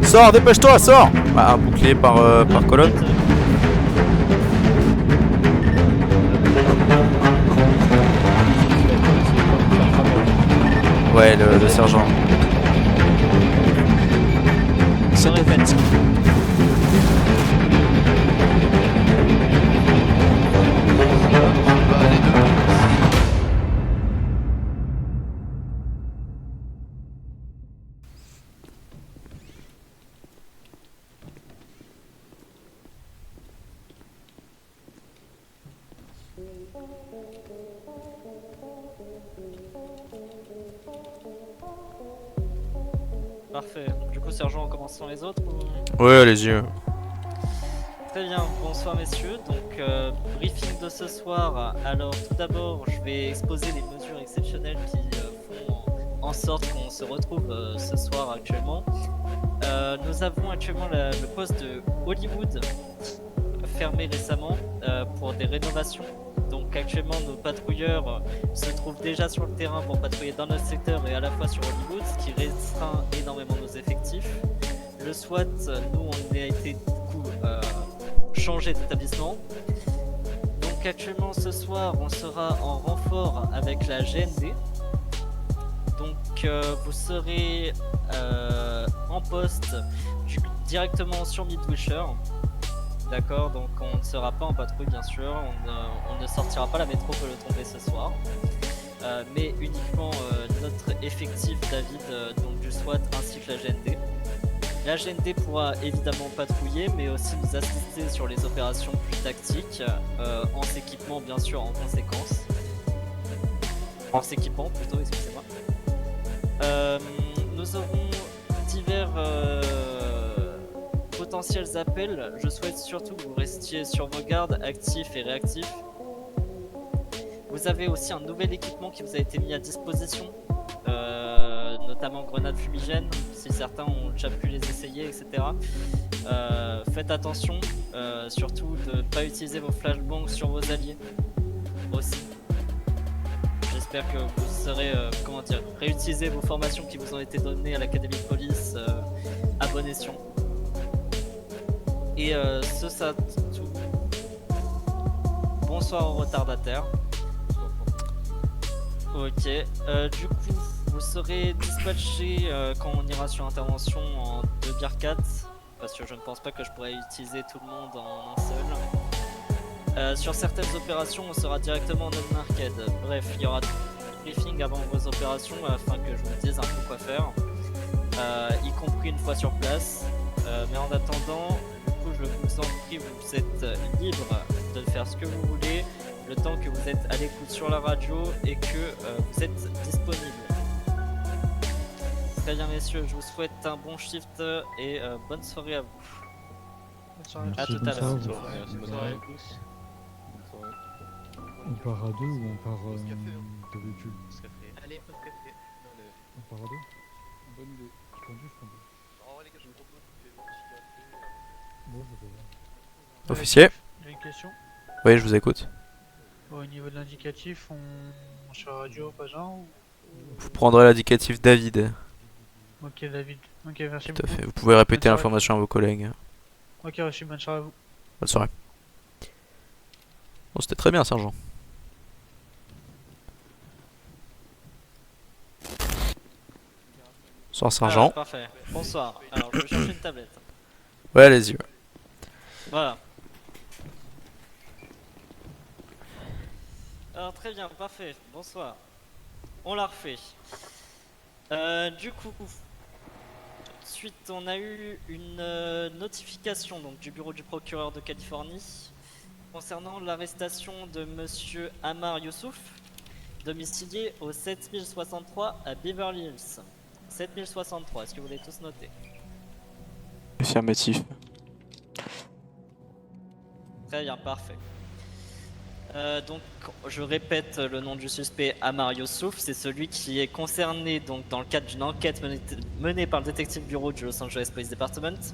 Sors, dépêche-toi, sors. Bah, un bouclier par colonne. Ouais, le sergent. Se répète. Parfait. Du coup, sergent, on commence sans les autres ou... Ouais, allez-y. Très bien, bonsoir messieurs. Donc, briefing de ce soir. Alors, tout d'abord, je vais exposer les mesures exceptionnelles qui font en sorte qu'on se retrouve ce soir actuellement. Nous avons actuellement le poste de Hollywood fermé récemment pour des rénovations. Donc actuellement nos patrouilleurs se trouvent déjà sur le terrain pour patrouiller dans notre secteur et à la fois sur Hollywood, ce qui restreint énormément nos effectifs. Le SWAT, nous on a été du coup changé d'établissement. Donc actuellement ce soir on sera en renfort avec la GND. Donc vous serez en poste directement sur Midwisher. D'accord, donc on ne sera pas en patrouille bien sûr, on ne sortira pas la métropole tombée ce soir, mais uniquement notre effectif David, donc du SWAT ainsi que la GND. La GND pourra évidemment patrouiller, mais aussi nous assister sur les opérations plus tactiques, en s'équipant bien sûr en conséquence. En s'équipant plutôt, excusez-moi. Nous aurons divers potentiels appels. Je souhaite surtout que vous restiez sur vos gardes, actifs et réactifs. Vous avez aussi un nouvel équipement qui vous a été mis à disposition, notamment grenades fumigènes, si certains ont déjà pu les essayer, etc. Faites attention, surtout de ne pas utiliser vos flashbangs sur vos alliés aussi. J'espère que vous saurez réutiliser vos formations qui vous ont été données à l'académie de police à bon escient. Et ça tout. Bonsoir aux retardataires. Ok, du coup, vous serez dispatché quand on ira sur intervention en 2 bières 4, parce que je ne pense pas que je pourrais utiliser tout le monde en un seul. Sur certaines opérations, on sera directement en open arcade. Bref, il y aura un briefing avant vos opérations afin que je vous dise un peu quoi faire, y compris une fois sur place. Mais en attendant, je vous en prie, vous êtes libre de faire ce que vous voulez, le temps que vous êtes à l'écoute sur la radio et que vous êtes disponible. Très bien messieurs, je vous souhaite un bon shift et bonne soirée à vous. Bonne soirée. À tout à l'heure. Bonne soirée à tous. On part à deux ou on part de véhicule? Allez, post café. On part à deux? Bonne idée. Je conduis. Oh les gars, je propose de faire un petit café. Bon, je vais voir. Officier? J'ai une question. Oui, je vous écoute. Au niveau de l'indicatif, on sur la radio, pas genre Vous prendrez l'indicatif David. Ok David, ok merci Tout à beaucoup. fait. Vous pouvez répéter Bonne soirée. l'information à vos collègues. Ok reçu, bonne soirée à vous. Bonne soirée. Bon, c'était très bien, sergent. Bonsoir, sergent. Parfait, bonsoir. Alors je vais chercher une tablette. Ouais, allez-y. Ouais. Voilà. Alors très bien, parfait, bonsoir. On l'a refait. Du coup, ensuite on a eu une notification donc, du bureau du procureur de Californie concernant l'arrestation de monsieur Ammar Youssouf, domicilié au 7063 à Beverly Hills. 7063, est-ce que vous l'avez tous noté? Affirmatif. Très bien, parfait. Donc, je répète le nom du suspect, Ammar Youssouf, c'est celui qui est concerné donc, dans le cadre d'une enquête menée par le détective bureau du Los Angeles Police Department.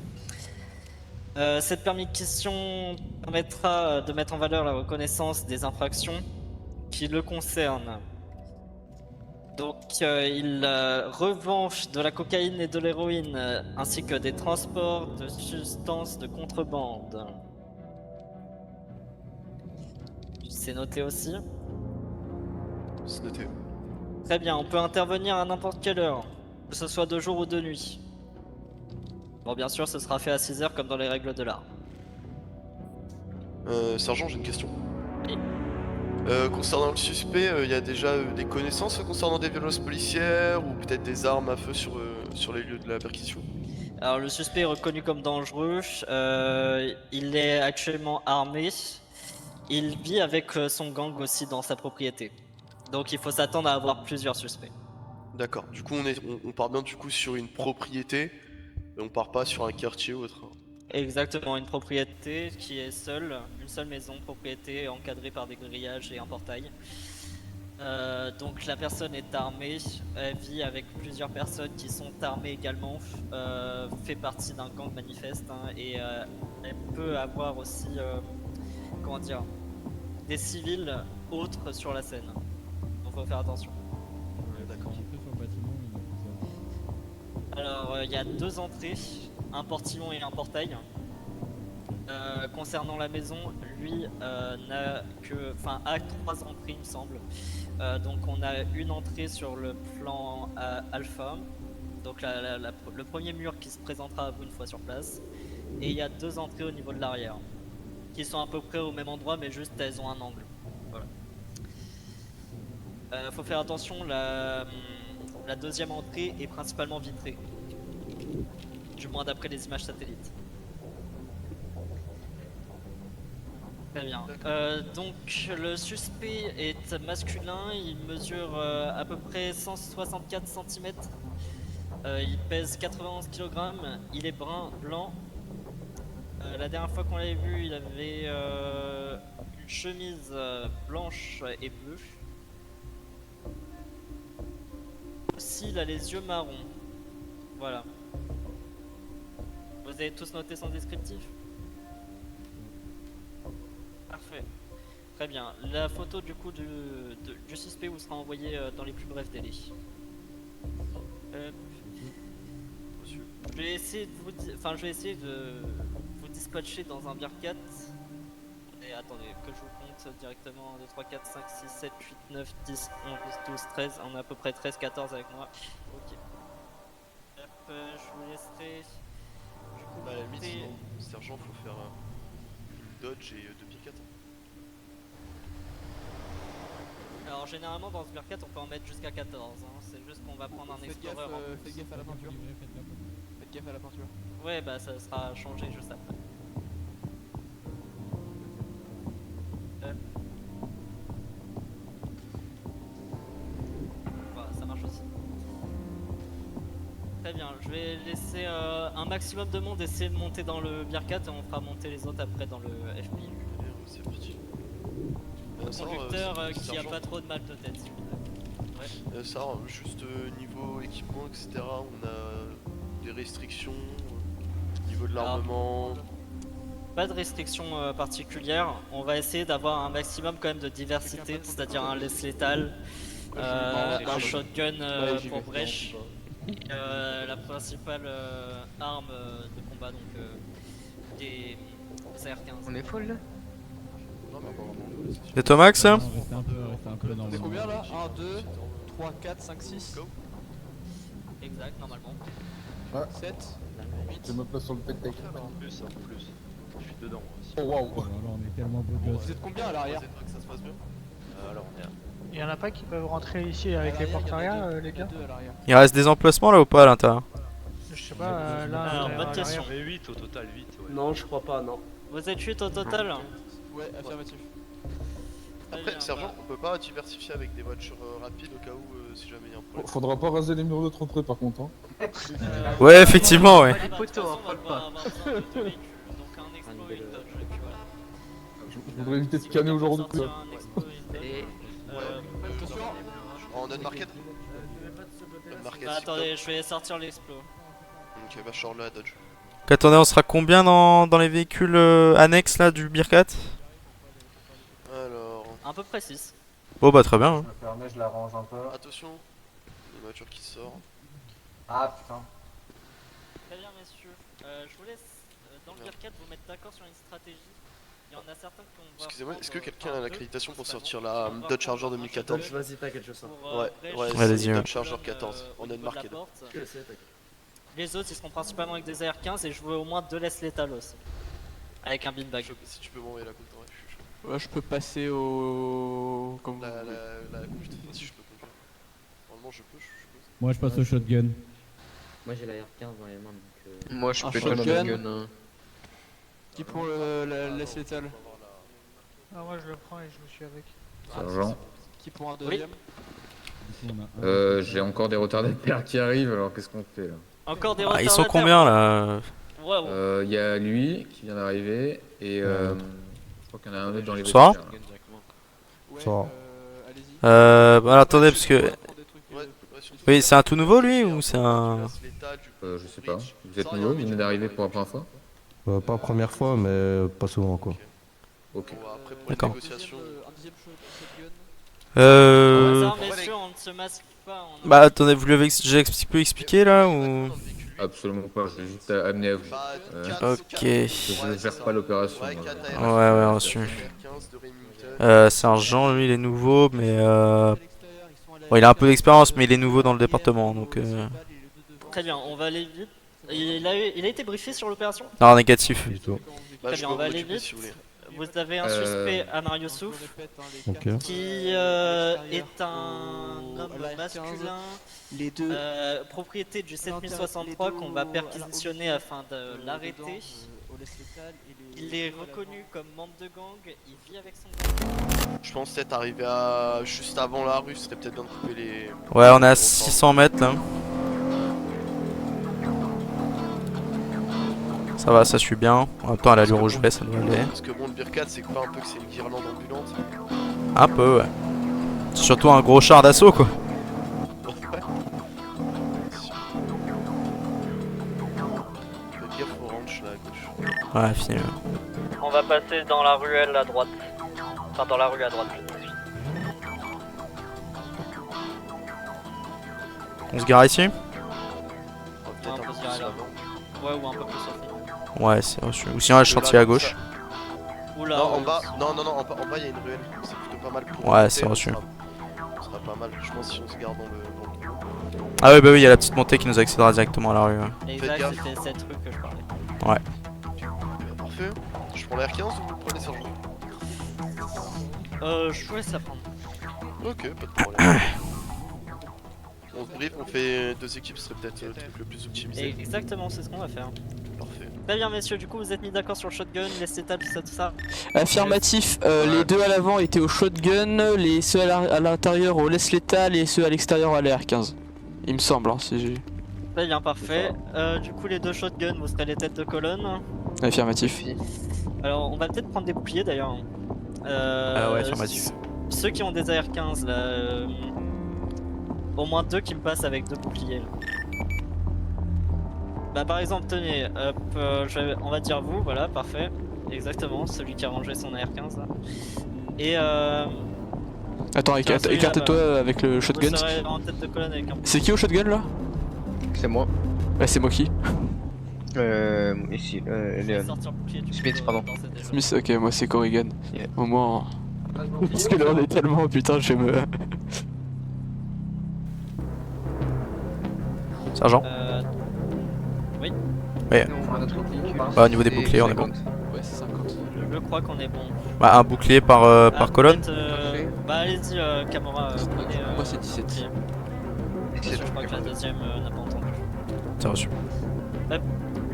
Cette perquisition permettra de mettre en valeur la reconnaissance des infractions qui le concernent. Donc il revend de la cocaïne et de l'héroïne, ainsi que des transports de substances de contrebande. C'est noté aussi. C'est noté. Très bien, on peut intervenir à n'importe quelle heure, que ce soit de jour ou de nuit. Bon, bien sûr, ce sera fait à 6 heures comme dans les règles de l'art. Sergent, j'ai une question. Oui. Concernant le suspect, il y a déjà des connaissances concernant des violences policières ou peut-être des armes à feu sur les lieux de la perquisition? Alors, le suspect est reconnu comme dangereux, il est actuellement armé, il vit avec son gang aussi dans sa propriété. Donc il faut s'attendre à avoir plusieurs suspects. D'accord. Du coup, on part bien du coup sur une propriété, et on part pas sur un quartier ou autre. Exactement, une propriété qui est seule, une seule maison, propriété encadrée par des grillages et un portail. Donc la personne est armée, elle vit avec plusieurs personnes qui sont armées également, fait partie d'un gang manifeste et elle peut avoir aussi, comment dire, des civils autres sur la scène. Donc faut faire attention. D'accord. J'étais sur le bâtiment, mais il y a plusieurs. Alors il y a 2 entrées, un portillon et un portail. Concernant la maison, lui n'a que, a 3 entrées il me semble. Donc on a une entrée sur le plan alpha, donc le premier mur qui se présentera à vous une fois sur place, et il y a 2 entrées au niveau de l'arrière, qui sont à peu près au même endroit mais juste elles ont un angle. Voilà. Faut faire attention, la deuxième entrée est principalement vitrée, du moins d'après les images satellites. Très bien. Donc le suspect est masculin, il mesure à peu près 164 cm, il pèse 91 kg, il est brun blanc. La dernière fois qu'on l'avait vu, il avait une chemise blanche et bleue. Aussi, il a les yeux marrons. Voilà. Vous avez tous noté son descriptif? Parfait. Très bien. La photo du coup du suspect vous sera envoyée dans les plus brefs délais. Je vais essayer de vous dispatcher dans un Bearcat. Et attendez, que je vous compte directement. 1, 2, 3, 4, 5, 6, 7, 8, 9, 10, 11, 12, 13. On a à peu près 13, 14 avec moi. Ok. Hop, je vous laisserai. Du coup, Bah, à la limite, monter- sinon, sergent, faut faire une Dodge et 2 Bearcats. Alors généralement dans ce Bearcat on peut en mettre jusqu'à 14, c'est juste qu'on va prendre un Explorer en plus. Faites gaffe à la peinture. Faites gaffe à la peinture. Ouais bah ça sera changé juste après. Voilà, ça marche aussi. Très bien, je vais laisser un maximum de monde essayer de monter dans le Bearcat et on fera monter les autres après dans le FPI. Allez, c'est parti. Conducteur qui a pas trop de mal de tête s'il vous plaît. Ouais. Ça, juste niveau équipement, etc. On a des restrictions niveau de l'armement. Pas de restrictions particulières, on va essayer d'avoir un maximum quand même de diversité, c'est-à-dire un laisse létal, un shotgun pour brèche, la principale arme de combat, donc des AR-15. On est full là? Non, mais pas vraiment. Et toi Max? Non, restez un peu dans On le. est combien là? 1, 2, 3, 4, 5, 6, Go. Exact, normalement. 7, Je me place sur le tech-tech. Plus, en plus. Je suis dedans moi aussi. Oh waouh. Oh là là, on est tellement beau gosse. Vous êtes combien à l'arrière? Que ça se passe bien. Alors on est à... Il y en a pas qui peuvent rentrer ici avec les portes arrière, les gars? 2 à l'arrière. Il reste des emplacements là ou pas à l'intérieur? Je sais pas, là. Alors, à bonne l'arrière. question. On est 8 au total, 8 ouais. Non, je crois pas, non. Vous êtes 8 au total? Ouais, affirmatif. Très Après, bien, sergent, bah, on peut pas diversifier avec des voitures rapides au cas où si jamais il y a un problème. Faudra pas raser les murs de trop près par contre. Hein. Ouais, effectivement, ouais. bah, de toute poteaux, façon, on va hein, devoir avoir besoin de 2 véhicules, donc un Explo et une Dodge, et puis voilà. Je voudrais éviter de canner aujourd'hui. Sortir un Explo et une Dodge. Et Attention. En unmarket Unmarket. Bah, attendez, je vais sortir l'Explo. Ok, bah, je sors la Dodge. Attendez, on sera combien dans les véhicules annexes là du Bearcat? Alors, Un peu précis. Oh bah très bien. Hein. Je la range un peu. attention, une voiture qui sort. Ah putain. Très bien, messieurs. Je vous laisse dans le Bearcat vous mettre d'accord sur une stratégie. Il y en a certains qui vont voir. Excusez-moi, est-ce que prendre, quelqu'un a enfin, l'accréditation pour deux, sortir principalement, la qui vont Dodge voir Charger prendre 2014? un Vas-y, t'inquiète, je sens. pour, Ouais, Brèche, ouais, Allez-y, c'est ouais. Dodge Charger colonne, 14, au on est niveau de la marqué. porte. Je sais, t'inquiète. Les autres ils seront principalement avec des AR-15 et je veux au moins 2 laisse létales aussi. Avec un beanbag. Si tu peux m'envoyer la compte, ouais, je suis chaud. Ouais, je peux passer au. Comme vous voulez. La conduite, enfin, si je peux conduire. Normalement, je peux, je suppose. Moi je passe au shotgun. Moi j'ai la R15 dans les mains donc. Moi je Un peux être shotgun. shotgun. Hein. Qui prend la laisse létale? Ah, moi je le prends et je me suis avec. Sergent. Qui prend un deuxième? Du coup, on a un. J'ai encore des retardataires qui arrivent, alors qu'est-ce qu'on fait là? Encore des Ah, ils retardataires. sont combien là? Ouais, ouais. Il y a lui qui vient d'arriver et je crois qu'il y en a un autre dans les Bonsoir. vestiaires, là. Ouais, Ça va. allez-y. Bah attendez parce que... Ouais, ouais, surtout- Oui, c'est un tout nouveau lui ou c'est un... Je sais pas. Vous êtes nouveau, vous venez d'arriver pour la première fois? Pas première fois, mais pas souvent quoi. Ok. Bon, après, pour D'accord. les négociations. Un deuxième shotgun. Ça, messieurs, on ne se masque pas. on a- Bah attendez, vous lui avez déjà un peu expliqué là ou... Absolument pas, je vais juste amener à vous. Ok. Je ne gère pas l'opération. Ouais, ouais, reçu. Sergent, lui il est nouveau mais bon, il a un peu d'expérience mais il est nouveau dans le département donc... Très bien, on va aller vite. Il a été briefé sur l'opération? Non, négatif. Du tout. Très bien, on va aller vite. Si vous voulez. Vous avez un suspect à Mario Souf Ok. qui est un homme masculin, Les deux. propriété du 7063 qu'on va perquisitionner afin de l'arrêter. Il est reconnu comme membre de gang, il vit avec son gang. Je pense peut-être arriver à juste avant la rue, ce serait peut-être bien de couper les. Ouais, on est à 600 mètres là. Ça va, ça suit bien. En même temps, à l'allure où je vais, ça doit aller. Parce que bon, le Bearcat, c'est pas un peu que c'est une guirlande ambulante. Un peu, ouais. C'est surtout un gros char d'assaut quoi. Le Gear Orange là à gauche. Ouais, fini. On va passer dans la ruelle à droite. Enfin, dans la rue à droite. On se gare ici? On va peut-être Ouais, on un peut peu se plus garer là. avant. Ouais, ou un peu plus sorti. Ouais, c'est reçu. Ou sinon, le chantier à gauche. Oula, Non, en bas, non, en bas, il y a une ruelle. C'est plutôt pas mal pour. Ouais, monter, c'est reçu. Ce sera pas mal, je pense, si on se garde dans le. Ah, oui, bah oui, il y a la petite montée qui nous accédera directement à la rue. Ouais. exact, gaffe. c'était cette rue que je parlais. Parfait. Je prends la R15 ou vous prenez sergent? Je vous laisse la prendre. Ok, pas de problème. On se brief, on fait deux équipes, ce serait peut-être le truc le plus optimisé. Exactement, c'est ce qu'on va faire. Parfait. Très bien, messieurs, du coup, vous êtes mis d'accord sur le shotgun, les étapes, tout ça. Affirmatif, les deux à l'avant étaient au shotgun, ceux à l'intérieur au laisse létal et ceux à l'extérieur à l'AR-15. Il me semble, hein, si j'ai. Très bien, parfait. Du coup, les deux shotguns, vous serez les têtes de colonne. Affirmatif. Alors, on va peut-être prendre des boucliers d'ailleurs. Ah ouais, affirmatif. Ceux qui ont des AR-15 là, au moins deux qui me passent avec deux boucliers. Là. Bah, par exemple, tenez, hop, on va dire vous, voilà, parfait. Exactement, celui qui a rangé son AR-15 là. Et Attends, tiens, celui-là, écarte-toi avec le vous shotgun. serez en tête de colonne avec un. C'est qui au shotgun là? C'est moi. Ouais, c'est moi qui. Ici, Je vais Léon. sortir le bouclier, du Smith, coup, pardon. dans cette déjà. Smith, ok, moi c'est Corrigan. Yeah. Au moins. Parce que là on est tellement, putain, je vais me. Sergent? Oui. Ouais. Bah, au niveau des boucliers, on est bon. Ouais, c'est 50. Je crois qu'on est bon. Bah, un bouclier par colonne? peut-être, bah allez-y, Camora, prenez. Moi c'est 17. bouclier. Je crois que la deuxième n'a pas entendu. C'est reçu.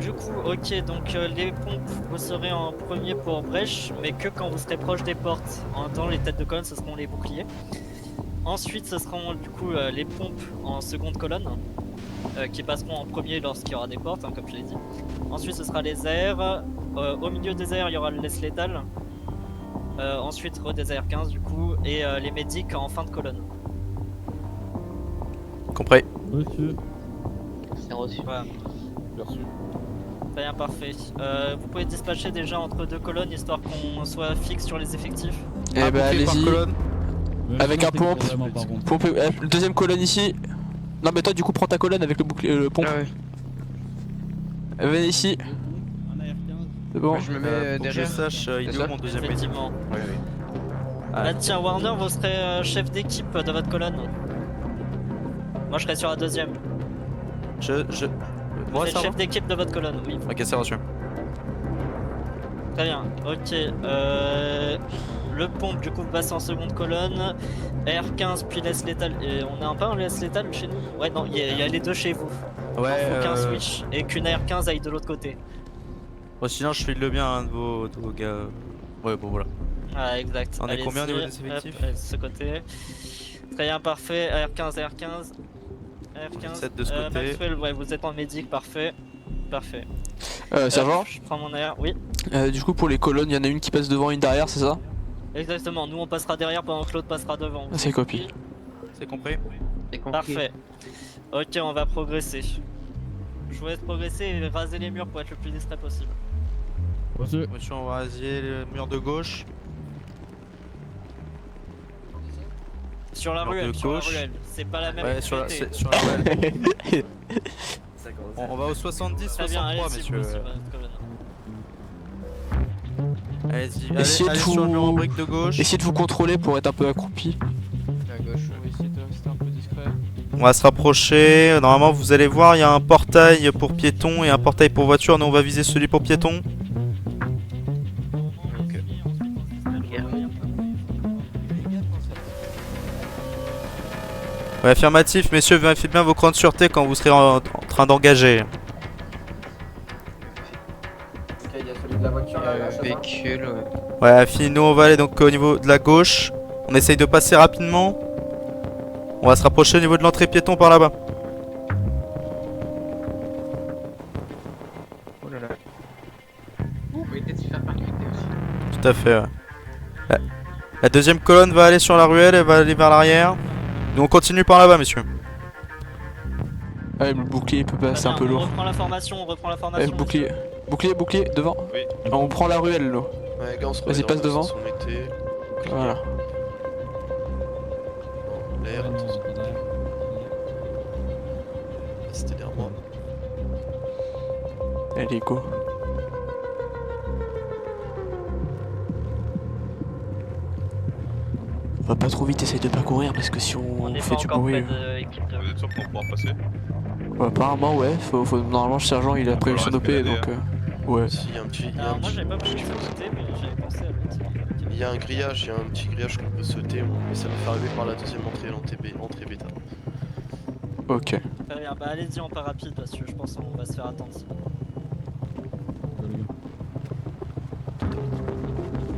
Du coup, ok, donc les pompes, vous serez en premier pour Brèche, mais que quand vous serez proche des portes. Dans les têtes de colonne, ce seront les boucliers. Ensuite, ce seront du coup les pompes en seconde colonne, qui passeront en premier lorsqu'il y aura des portes, hein, comme je l'ai dit. Ensuite, ce sera les airs. Au milieu des airs, il y aura le laisse létal. Ensuite, des airs 15 du coup, et les médics en fin de colonne. Compris. Reçu. C'est reçu. Voilà. Perçu. Très bien, parfait. Vous pouvez dispatcher déjà entre deux colonnes histoire qu'on soit fixe sur les effectifs. Eh bah bouclier par allez-y. colonne. Avec un pompe. Vraiment, par contre. Pompe, deuxième colonne ici. Non mais toi du coup prends ta colonne avec le bouclier, le pont. Venez ici. C'est bon. Je me Pour mets que derrière. je sache, il est où mon deuxième métier? Effectivement. Ah. Là, tiens, Warner, vous serez chef d'équipe de votre colonne. Moi, je serai sur la deuxième. Moi, Vous êtes ça va? chef d'équipe de votre colonne, oui. Ok, c'est reçu. Très bien, ok. Le pompe, du coup, vous passez en seconde colonne. R15, puis laisse létal. Et on a un peu un laisse létal chez nous? Ouais, non, il y a les deux chez vous. Ouais, Il faut qu'un switch et qu'une R15 aille de l'autre côté. Bon, sinon, je file le bien à un de vos gars. Ouais, bon, voilà. Ah, exact. On est Allez-y, combien au niveau des hop, effectifs? de ce côté. Très bien, parfait. R15, R15. R15. 7 de ce côté. Maxwell, ouais, vous êtes en médic, parfait. Parfait. Sergent, Je prends mon air, oui. du coup pour les colonnes, il y en a une qui passe devant, une derrière, c'est ça? Exactement, nous on passera derrière pendant que l'autre passera devant. Ah, c'est copie. C'est compris? Parfait. Ok, on va progresser. Je vous laisse progresser et raser les murs pour être le plus discret possible. Monsieur, on va raser le mur de gauche. Sur la Mur de ruelle, gauche. c'est pas la même Ouais, sur la sécurité. ruelle. On va au 70, Très bien, 63, allez, messieurs. Allez-y, Essayez allez de sur le mur en vous... brique de gauche. Essayez de vous contrôler pour être un peu accroupi. À gauche. On va essayer de rester un peu discret. On va se rapprocher. Normalement, vous allez voir, il y a un portail pour piétons et un portail pour voiture. Nous, on va viser celui pour piétons. Ouais, affirmatif, messieurs, vérifiez bien vos crans de sûreté quand vous serez en train d'engager. Il y a celui de la voiture là, là, Véhicule, ouais. Ouais, Affi, nous on va aller donc au niveau de la gauche. On essaye de passer rapidement. On va se rapprocher au niveau de l'entrée piéton par là-bas. Oh là là. Ouh, mais peut-être se faire percuter aussi. Tout à fait, ouais. La deuxième colonne va aller sur la ruelle, elle va aller vers l'arrière. Nous on continue par là-bas, messieurs. Ouais, le bouclier peut passer un peu On lourd. reprend la formation, Ouais, bouclier. Bouclier, devant. Oui. On prend la ruelle, là. Ouais, gars, on se Vas-y, remet passe dans devant. son métier. Voilà. L'air, attention. C'était derrière moi. Allez, go. Va pas trop vite, essaye de pas courir parce que si on est fait pas du encore bruit. près de l'équipe de... Vous êtes sûr qu'on pourra passer? Apparemment, ouais. Normalement, le sergent il a prévu son OP donc. Ouais. Si, il y a un petit. il y a Alors un moi petit- j'avais pas prévu de sauter mais j'avais pensé à l'autre. Il y a un grillage, il y a un petit grillage qu'on peut sauter, mais ça nous fait arriver par la deuxième entrée, l'entrée bêta. Ok. Très bien, bah allez-y en pas rapide parce que je pense qu'on va se faire attendre.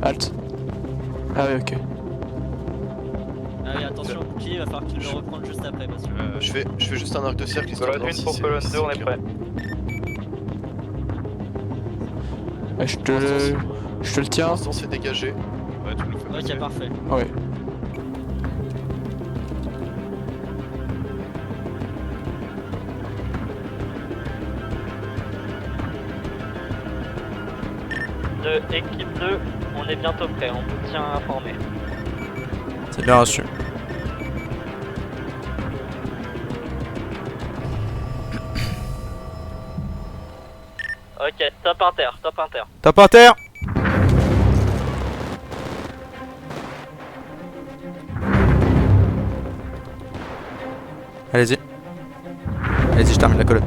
Halt. Ah ouais, ok. Ah oui, attention au bouclier, il va falloir qu'il le reprenne juste après parce que... Je fais juste un arc de cercle histoire de voir si c'est- si c'est clair. Ah, je te le Pour tiens. l'instant, c'est dégagé. Ouais, tu me le fais passer. Ok, parfait. Ouais. Équipe 2, on est bientôt prêt, on vous tient informé. C'est bien reçu. Ok, top inter, top inter. Top inter. Allez-y. Allez-y, je termine la colonne.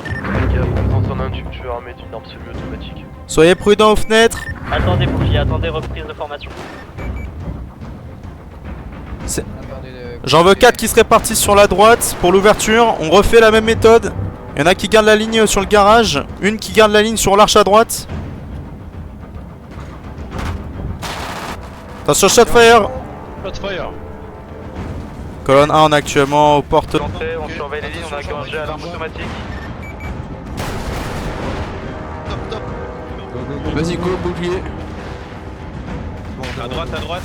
Les gars, vous êtes en train d'un tueur armé d'une arme semi-automatique. Soyez prudents aux fenêtres. Attendez bouclier, attendez reprise de formation. J'en veux 4 qui se répartissent sur la droite pour l'ouverture. On refait la même méthode. Il y en a qui gardent la ligne sur le garage. Une qui garde la ligne sur l'arche à droite. Attention, shot fire. Shot fire. Colonne 1, on est actuellement aux portes. On surveille les lignes, on a engagé à l'arme automatique. Top, top. Vas-y, go, bouclier. À droite, à droite.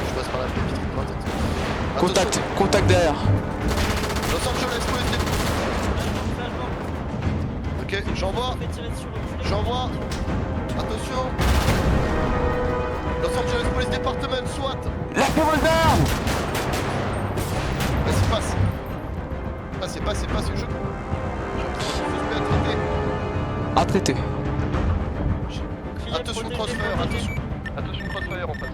Je passe par la petite droite. Contact derrière. Los Angeles, positif. Ok, j'envoie. Attention. Los Angeles Police Department, SWAT. Lâchez vos armes. Vas-y, passe. Passe, je... À traiter. Attention crossfire, attention. Attention, crossfire en face.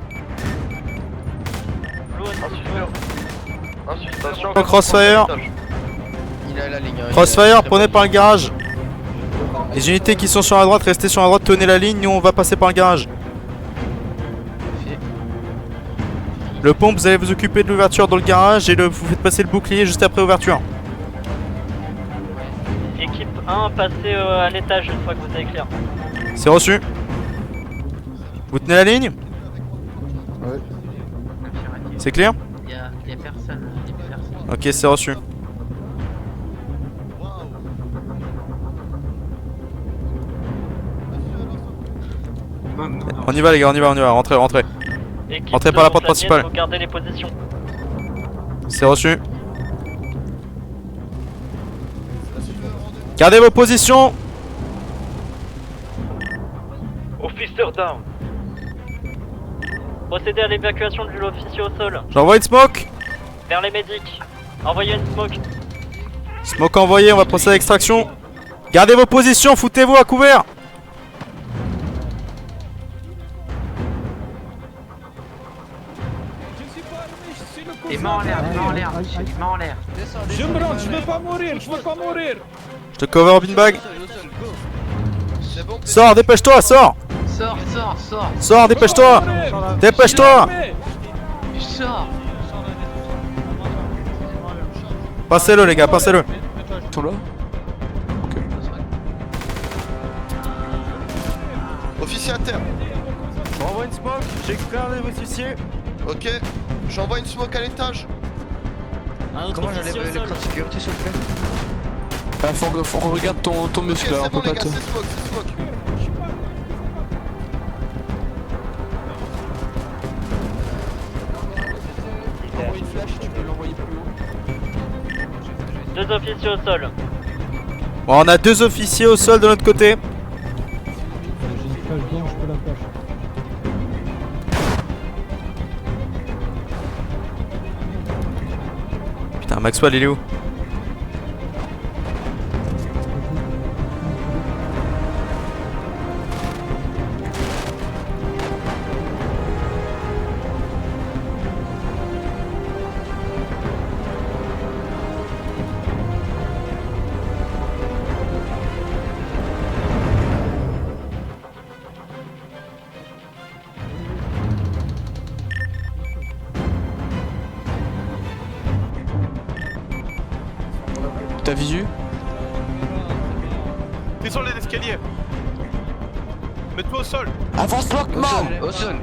Attention. Crossfire. Il a la ligne. hein, Crossfire, prenez par le garage. Les unités qui sont sur la droite, restez sur la droite, tenez la ligne, nous on va passer par le garage. Le pompe, vous allez vous occuper de l'ouverture dans le garage et vous faites passer le bouclier juste après ouverture. Équipe 1, passez à l'étage une fois que vous avez clair. C'est reçu. Vous tenez la ligne? Ouais. C'est clair? Y'a personne. Ok, c'est reçu. On y va les gars, on y va, rentrez. Équipe Entrez 2, par la porte on s'aligne, principale. Vous gardez les positions. C'est reçu. Gardez vos positions. Officer down. Procédez à l'évacuation de l'officier au sol. J'envoie une smoke. Vers les médics. Envoyez une smoke. Smoke envoyé, on va procéder à l'extraction. Gardez vos positions, foutez-vous à couvert. Les mains en l'air, les mains en l'air, les mains en l'air. Je me rends, je veux pas mourir. Je te cover en beanbag. C'est bon. Sors, dépêche-toi, sors. Sors. Sors, dépêche-toi. Dépêche-toi. Sors. Passez-le les gars, passez-le. Ils sont là. Officier à terre. J'envoie une smoke, j'exclame les officiers. Ok. J'envoie une smoke à l'étage. Un autre officier au sol. sécurité, s'il vous plaît. Faut qu'on regarde ton Ok, muscle là, on c'est bon peut les pas gars, te... c'est smoke. Envoie une flash, tu peux l'envoyer plus haut. 2 officiers au sol. Bon, on a 2 officiers au sol de notre côté. J'ai une flash blanche, je peux la flash. Putain, Maxwell il est où? T'as visu? Descends les escaliers. Mets-toi au sol. Avance lentement! Au sol.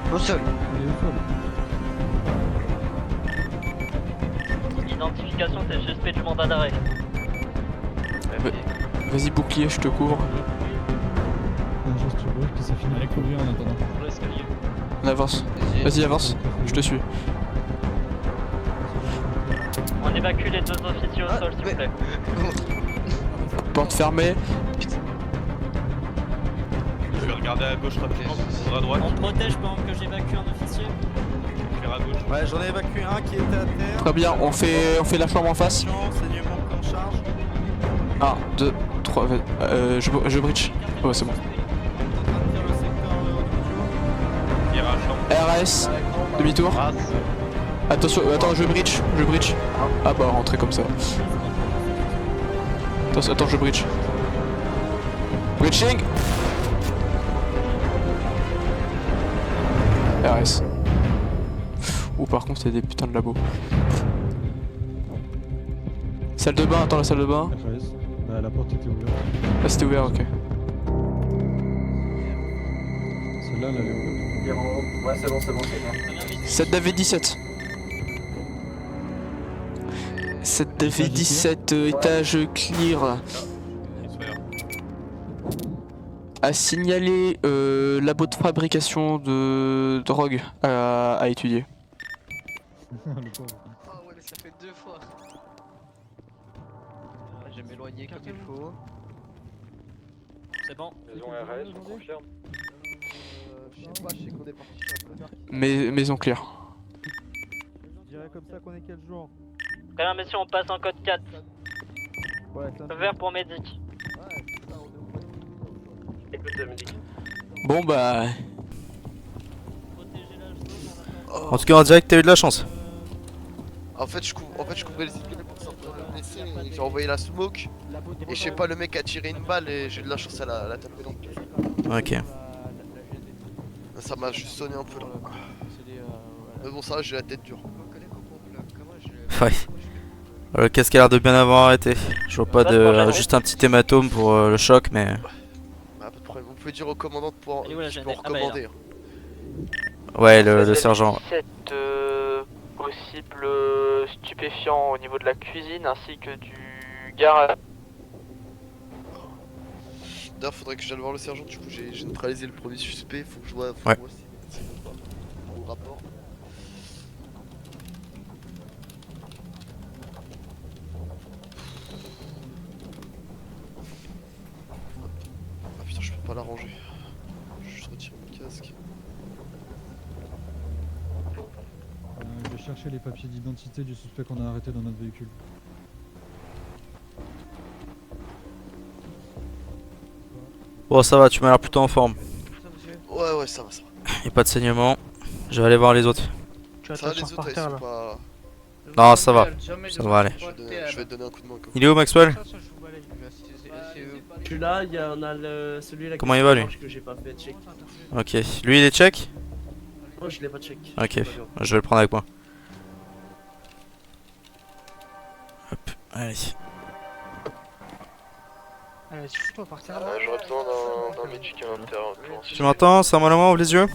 Il est au sol. Identification des suspects du mandat d'arrêt. Vas-y bouclier, je te couvre. Un geste sur gauche, puis ça finit avec couvrir en attendant. On avance. Vas-y avance, je te suis. On évacue les 2 officiers au sol s'il vous plaît. Porte fermée. Je vais regarder à gauche rapidement, à droite. On protège pendant que j'évacue un officier. Faire à gauche. Ouais, j'en ai évacué un qui était à terre. Très bien, on fait la chambre en face. Saignement en charge. 1, 2, 3, je bridge. Ouais c'est bon. Tire à chambre. RS, demi-tour. Attention, attends, je bridge. Ah bah rentrer comme ça. Attends, je bridge. Bridging. RS. Ouh par contre il y a des putains de labos. Salle de bain, attends la salle de bain. RS. Bah, la porte était ouverte. Ah c'était ouvert, ok. Celle-là, elle est ouverte. Ouais, c'est bon, c'est bien. 7 d'AV 17. 7 d'AV 17, étage clear. À signaler labo de fabrication de drogue à étudier. Le pauvre. Oh ouais, ça fait 2 fois. Je vais m'éloigner comme il faut. C'est bon. Maison RS, on confirme. Je sais pas, je sais qu'on est parti sur un peu. Maison claire. Je dirais comme ça qu'on est quel jour? Très bien, messieurs, on passe en code 4. Ouais, ça Vert pour Medic. Écoute, Medic. Bon bah... Protégez la zone. En tout cas, en direct, t'as eu de la chance. En fait, je couvrais les escaliers pour sortir le blessé et j'ai envoyé la smoke. Et je sais pas, le mec a tiré une balle et j'ai eu de la chance à la taper dans le pied. Ok. Ça m'a juste sonné un peu là. Mais bon, ça va, j'ai la tête dure. Ouais. Le casque a l'air de bien avoir arrêté. Je vois pas de. Juste un petit hématome pour le choc, mais. Bah, pas de problème. Vous pouvez dire au commandant de pouvoir Elle est où, la qu'il jeune peut en Ah, bah, elle est là. recommander. Ouais, le sergent. Possible stupéfiant au niveau de la cuisine ainsi que du garage. D'ailleurs, faudrait que j'aille voir le sergent. Du coup, j'ai neutralisé le premier suspect. Faut que je vois, Ouais. si c'est bon ou pas. Au rapport. Ah putain, je peux pas la ranger. Je retire mon casque. Je vais chercher les papiers d'identité du suspect qu'on a arrêté dans notre véhicule. Bon, ça va, tu m'as l'air plutôt en forme. Ouais, ça va, ça va. Y'a pas de saignement. Je vais aller voir les autres. Tu vas Ça va, les t'asseoir autres, par ils terre sont là. pas. Non, ça va. Ça va aller. Je vais te donner un coup de main. Quoi. Il est où, Maxwell? Ça, je vous balaye. Je suis là, on a celui-là Comment il va, lui? que j'ai pas fait check. Ok. Lui, il est check? Moi je l'ai pas check. Ok. Je vais le prendre avec moi. Hop. Allez. Allez, fous-toi par terre là. J'aurais besoin d'un médic à l'intérieur. Tu m'entends? C'est un moment, ouvre les yeux.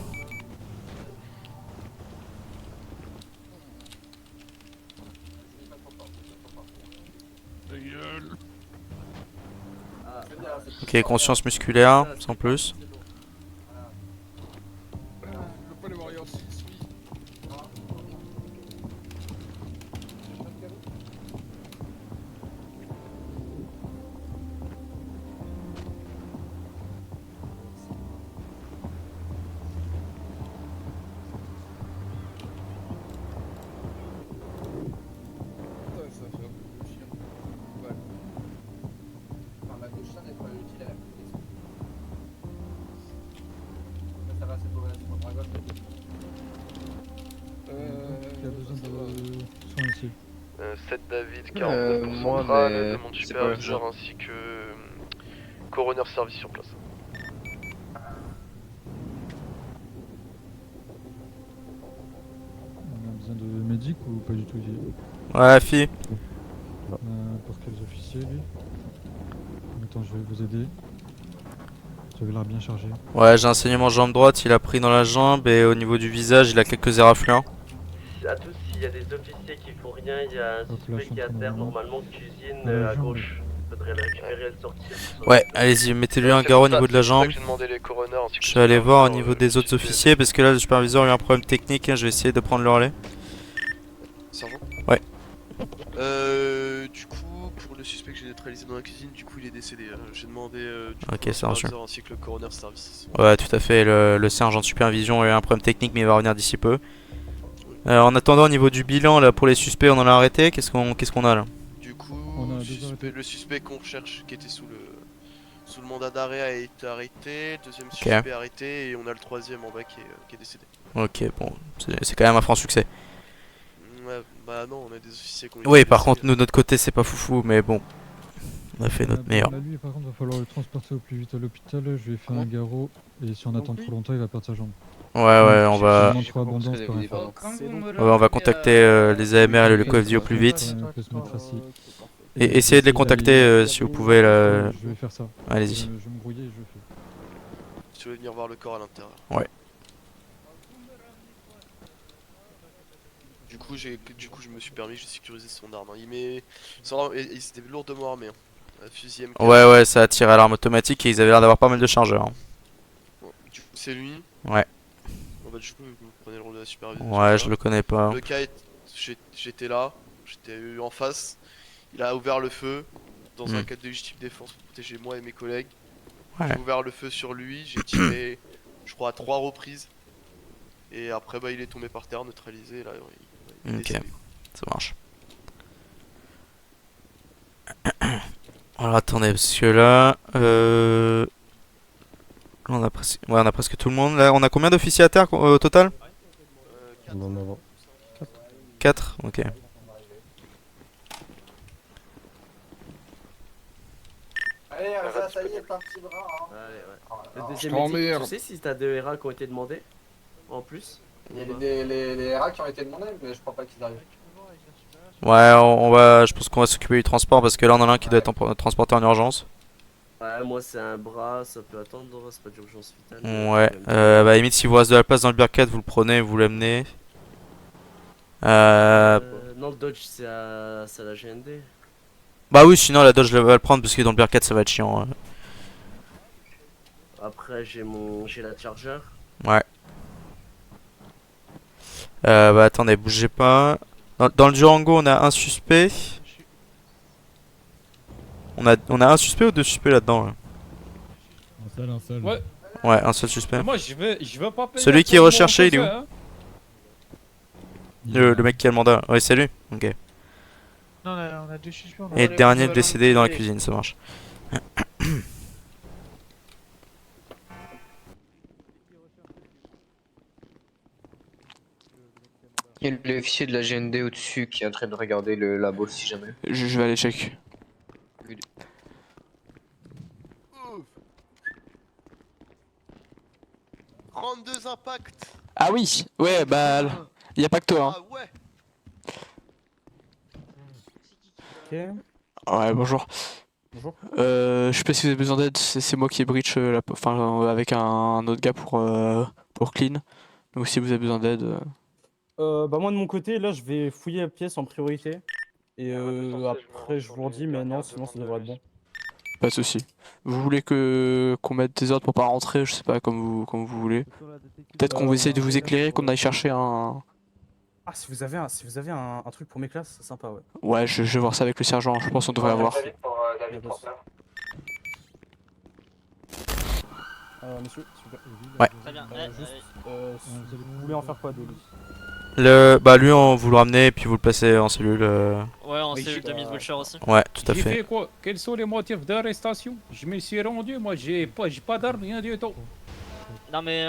Ok, conscience musculaire, sans plus. Il y a besoin de soins ici. 7 David, 49 pour moi, Centrale, mais demande c'est superviseur pas ainsi que coroner service sur place. On a besoin de médic ou pas du tout ici? Ouais, fille. Pour quels officiers lui? Attends, je vais vous aider. Vous avez l'air bien chargé. Ouais, j'ai un saignement jambe droite, il a pris dans la jambe et au niveau du visage, il a quelques érafluents. À tous, s'il y a des officiers qui font rien, il y a un Hop là, suspect je suis qui est à en train de terre, voir. normalement cuisine La à jambe. gauche. Faudrait le récupérer et le sortir. Ouais, allez-y, mettez-lui un garrot au niveau de la jambe. J'ai demandé les coroners ainsi que Je le vais aller voir au superviseur, niveau des autres officiers parce que là, le superviseur a eu un problème technique, hein, je vais essayer de prendre le relais. Sergent. Ouais. Du coup, pour le suspect que j'ai neutralisé dans la cuisine, du coup il est décédé. J'ai demandé du Ok, coup, au c'est reçu. superviseur ainsi que le coroner service. Ouais, tout à fait, le sergent de supervision a eu un problème technique mais il va revenir d'ici peu. En attendant, au niveau du bilan, là, pour les suspects, on en a arrêté, qu'est-ce qu'on a là? Du coup, On a le suspect qu'on recherche, qui était sous le mandat d'arrêt, a été arrêté. Le deuxième suspect arrêté et on a le troisième en bas qui est décédé. Ok, bon, c'est quand même un franc succès. Ouais, bah non, on a des officiers qui ont Oui, été par blessés. contre, nous, de notre côté, c'est pas foufou, mais bon, on a fait notre meilleur. Là, lui, par contre, va falloir le transporter au plus vite à l'hôpital. Je lui ai fait un garrot et si on attend trop longtemps, il va perdre sa jambe. Ouais, on va, Demande trop abondance pour rien faire. on va contacter les AMR et le COFD au plus vite. On peut se mettre assis. Et essayez de les contacter si vous pouvez là. Je vais faire ça. Allez-y. Je vais me grouiller et je le fais. Si tu veux venir voir le corps à l'intérieur. Ouais. Du coup, je me suis permis, j'ai sécurisé son arme. Il était lourdement armé. Un fusil MK. Ouais, ça a tiré à l'arme automatique et ils avaient l'air d'avoir pas mal de chargeurs. hein. Bon, du coup, c'est lui. Ouais. Bon, bah, du coup, vous prenez le rôle de la supervision. Ouais, je le connais pas. Le cas, j'étais là, j'étais en face. Il a ouvert le feu dans un cadre de légitime défense pour protéger moi et mes collègues. Ouais. J'ai ouvert le feu sur lui, j'ai tiré. je crois à 3 reprises. Et après bah il est tombé par terre, neutralisé, là il est Ok. décédé. Ça marche. Alors attendez, parce que là... on a presque... Ouais, on a presque tout le monde. Là, on a combien d'officiers à terre au total? On en a 4. Ok. Allez, ça y est, parti bras. Le Je deuxième t'emmerde. métier, tu sais si t'as 2 RA qui ont été demandés en plus? Il y a les RA qui ont été demandés, mais je crois pas qu'ils arrivent. Ouais, on va... Je pense qu'on va s'occuper du transport parce que là on en a un qui doit être transporté en urgence. Ouais, moi c'est un bras, ça peut attendre, c'est pas d'urgence vitale. Ouais, bah limite si vous reste de la place dans le Bearcat, vous le prenez, vous l'amenez. Non, le Dodge c'est à la GND. Bah oui, sinon la Dodge va le prendre parce que dans le Bearcat ça va être chiant. Après j'ai la Charger. Ouais. Bah attendez, bougez pas. Dans le Durango on a un suspect. On a un suspect ou deux suspects là-dedans là? Un seul. Ouais. Ouais, un seul suspect. Moi je veux pas payer. Celui qui est recherché, il est où? hein. Le mec qui a le mandat. Ouais, c'est lui. Ok. Non, on a 2 suspects. Et le dernier décédé dans la cuisine, ça marche. Il y a l'officier de la GND au-dessus qui est en train de regarder le labo si jamais. Je vais aller check. 32 impacts. Ah oui, ouais, bah, y a pas que toi, hein. Ah ouais. Ouais, bonjour. Bonjour. Je sais pas si vous avez besoin d'aide, c'est moi qui ai breach, avec un autre gars pour clean. Donc si vous avez besoin d'aide... Bah moi de mon côté, là je vais fouiller la pièce en priorité. Et après je vous redis, mais non, sinon ça devrait être bon. Pas de soucis. Vous voulez qu'on mette des ordres pour pas rentrer, je sais pas, comme vous voulez. Peut-être qu'on essaye de vous éclairer, qu'on aille chercher un... Ah, si vous avez un truc pour mes classes, c'est sympa, ouais. Ouais, je vais voir ça avec le sergent, je pense qu'on devrait avoir. Monsieur, super. Ouais. Très bien. Vous voulez en faire quoi de lui? Bah lui on vous le ramenez et puis vous le placez en cellule. Ouais, en cellule de Miss Vulture aussi. Ouais, tout à J'ai fait. fait quoi? Quels sont les motifs d'arrestation? Je me suis rendu, moi j'ai pas d'armes, rien du tout. Non mais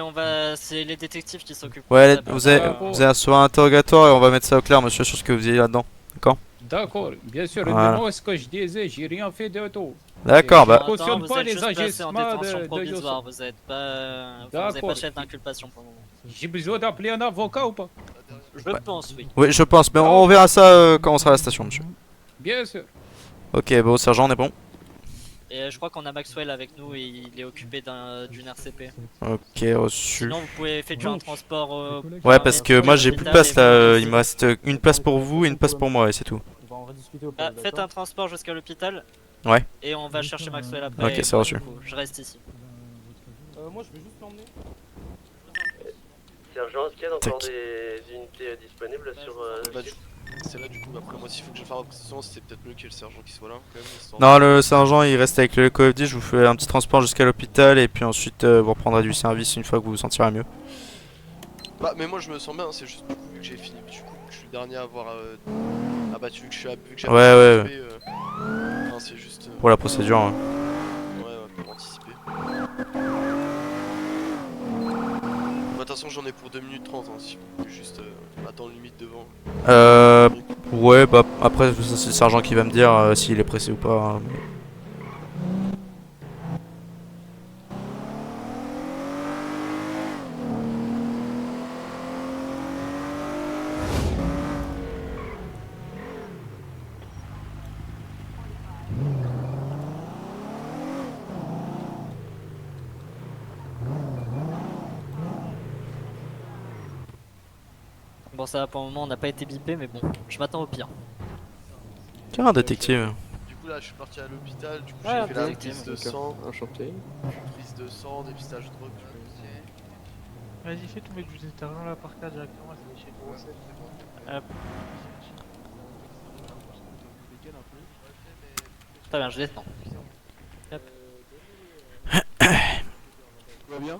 c'est les détectives qui s'occupent. Ouais, de ça. vous allez recevoir un interrogatoire et on va mettre ça au clair, monsieur, sur ce que vous avez là-dedans. D'accord? D'accord, bien sûr, Voilà. moi ce que je disais, j'ai rien fait de tout. D'accord, bah. Je cautionne Vous pas êtes les juste placé en agissements détention de provisoire, Yosso. vous êtes pas D'accord. chef d'inculpation pour le moment. J'ai besoin d'appeler un avocat ou pas? Je pense, oui. Oui, je pense, mais on verra ça quand on sera à la station, monsieur. Bien sûr. Ok, bon, sergent, on est bon. Et je crois qu'on a Maxwell avec nous et il est occupé d'une RCP. Ok, reçu. Sinon vous pouvez effectuer un transport. Ouais, parce que moi j'ai plus de place là, il me reste une place pour vous et une place pour moi et c'est tout. On va discuter au Bah, faites un transport jusqu'à l'hôpital. Ouais. Et on va chercher Maxwell après. Ok, c'est reçu. Du coup, je reste ici. Moi je vais juste l'emmener. Sergent, est-ce qu'il y a encore des unités disponibles sur Bah, c'est là du coup, après moi s'il faut que je fasse représentation, c'est peut-être mieux qu'il y ait le sergent qui soit là quand même. histoire Non, de- le sergent il reste avec le COFD, je vous fais un petit transport jusqu'à l'hôpital et puis ensuite vous reprendrez du service une fois que vous vous sentirez mieux. Bah mais moi je me sens bien, c'est juste du coup, vu que j'ai fini, du coup je suis le dernier à avoir abattu, vu que j'ai Ouais, ouais, ouais. Non, c'est juste Pour la procédure. Hein. ouais, pour anticiper. Bah, de toute façon j'en ai pour 2 minutes 30 hein, si vous voulez juste attendre limite devant. Ouais, bah après ça, c'est le sergent qui va me dire s'il est pressé ou pas. Hein, mais- Bon, ça va pour le moment, on n'a pas été bipé, mais bon, je m'attends au pire. Tiens, un détective. Du coup là je suis parti à l'hôpital, du coup Ouais, j'ai fait la détective, prise de d'accord. sang, Enchanté. prise de sang, dépistage de drogue, Vas-y, fais tomber du détergent là par cas directement, c'est chez toi. Hop. Très bien, je descends. Hop. Tout va bien?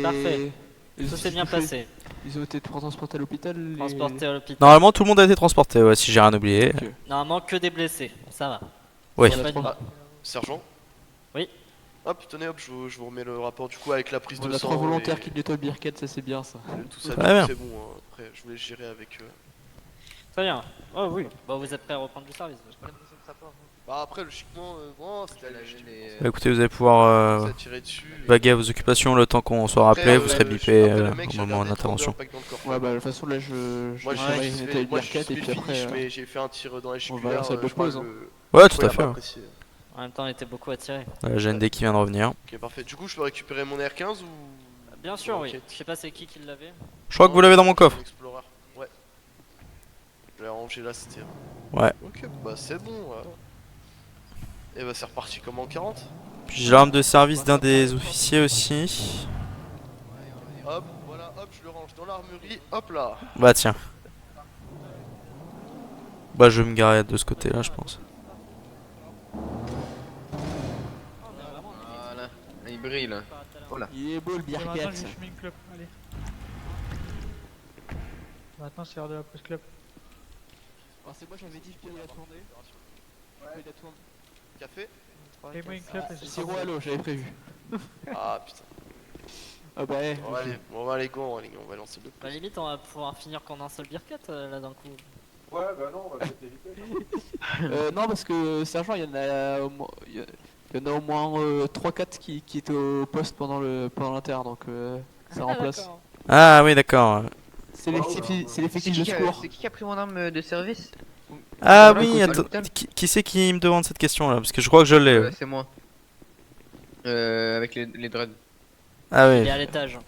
Parfait. les Tout s'est bien touchés, passé. Ils ont été transportés à l'hôpital. Transporté à l'hôpital. Normalement, tout le monde a été transporté, ouais, si j'ai rien oublié. Ok. Normalement, que des blessés. Ça va. Oui. Y a pas de- Ah, sergent. Oui. Hop, tenez, hop, je vous remets le rapport du coup avec la prise On de a sang. 3 volontaires et qui nettoient le birket, ça c'est bien ça. tout ça, Très bien. c'est bon. Hein. Après, je voulais gérer avec eux. Très bien. Oh oui. Bon, vous êtes prêts à reprendre du service. Bah après, logiquement, bon, c'était Bah, écoutez, vous allez pouvoir tirer dessus. vaguer à vos occupations le temps qu'on soit rappelé. Vous serez bipé après, le mec, au j'ai moment regardé d'intervention. 32 impacts dans le corps. Ouais bah de toute façon là je Moi, vais nettoyer le moi, je birket et suis puis après... finish, mais j'ai fait un tir dans la on va à jugulaire. la salle de je crois pause, que hein. Ouais, tout il à a fait. pas Ouais. apprécié. En même temps, on était beaucoup attirés. GND qui vient de revenir. Ok, parfait. Du coup, je peux récupérer mon R15 ou. Bien sûr, oui. Ok. Je sais pas c'est qui l'avait. Je crois que vous l'avez dans mon coffre. Explorer. Ouais. Je l'ai rangé là, c'était. Ouais. Ok, bah c'est bon. Et bah c'est reparti comme en 40. Puis j'ai l'arme de service d'un des officiers aussi. Hop, voilà, hop, je le range dans l'armurerie. Hop là. Bah tiens. Bah je vais me garer de ce côté là je pense. Voilà, il brille là. Voilà. Il est beau le Et maintenant, birket. je vais fumer une clope. Allez. Maintenant, c'est l'heure de la pause club. Alors c'est moi j'avais dit qu'il a tourné. Il a tourné. Café. Et moi une clope. et je- Sirop à l'eau, j'avais prévu. Ah putain. Ah bah ouais. On va aller go, les gars, on va lancer le. Bah limite, on va pouvoir finir qu'en un seul birket là d'un coup. Ouais, bah non, on va peut-être éviter. Non parce que sergent il y en a au moins... Il y en a au moins 3-4 qui étaient au poste pendant l'inter donc ça remplace. d'accord. Ah oui d'accord. C'est l'effectif de secours. C'est qui a pris mon arme de service? Ah Voilà, oui, à attends, l'hôpital. qui c'est qui me demande cette question là? Parce que je crois que je l'ai. C'est moi. Avec les dreads. Ah Il oui. est à l'étage.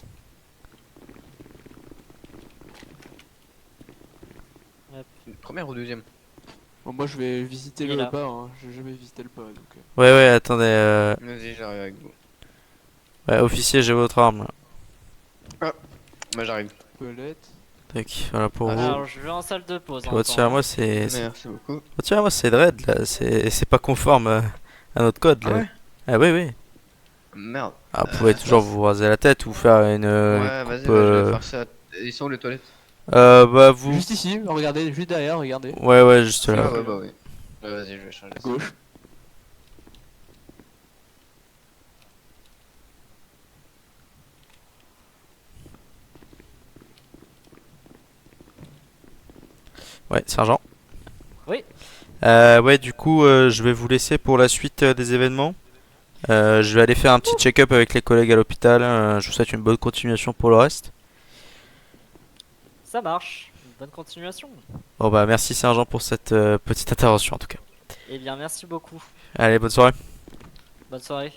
Première ou deuxième? Bon, moi je vais visiter Il est le là. bas, hein. J'ai jamais visité le bas donc... Ouais ouais attendez. Vas-y, j'arrive avec vous. Ouais officier j'ai votre arme. Moi j'arrive. Pelette. Tac, voilà pour vous. Alors, je vais en salle de pause. Puis en votre tir à moi c'est. Merci beaucoup. Votre tir à moi c'est Dread là, c'est pas conforme à notre code là. Ah ouais? Ah oui oui. Merde. Ah vous pouvez toujours vous raser la tête ou faire une Ouais, vas-y, coupe, je vais faire ça. Ils sont où les toilettes? bah vous. Juste ici, regardez, juste derrière, regardez. Ouais ouais juste Ah là. ouais, bah oui. Ouais, vas-y, je vais changer ça. Gauche. Ouais sergent. Oui. Ouais du coup je vais vous laisser pour la suite des événements. Je vais aller faire un petit check-up avec les collègues à l'hôpital. Je vous souhaite une bonne continuation pour le reste. Ça marche. Bonne continuation. Bon bah merci sergent pour cette petite intervention en tout cas. Eh bien, merci beaucoup. Allez bonne soirée. Bonne soirée.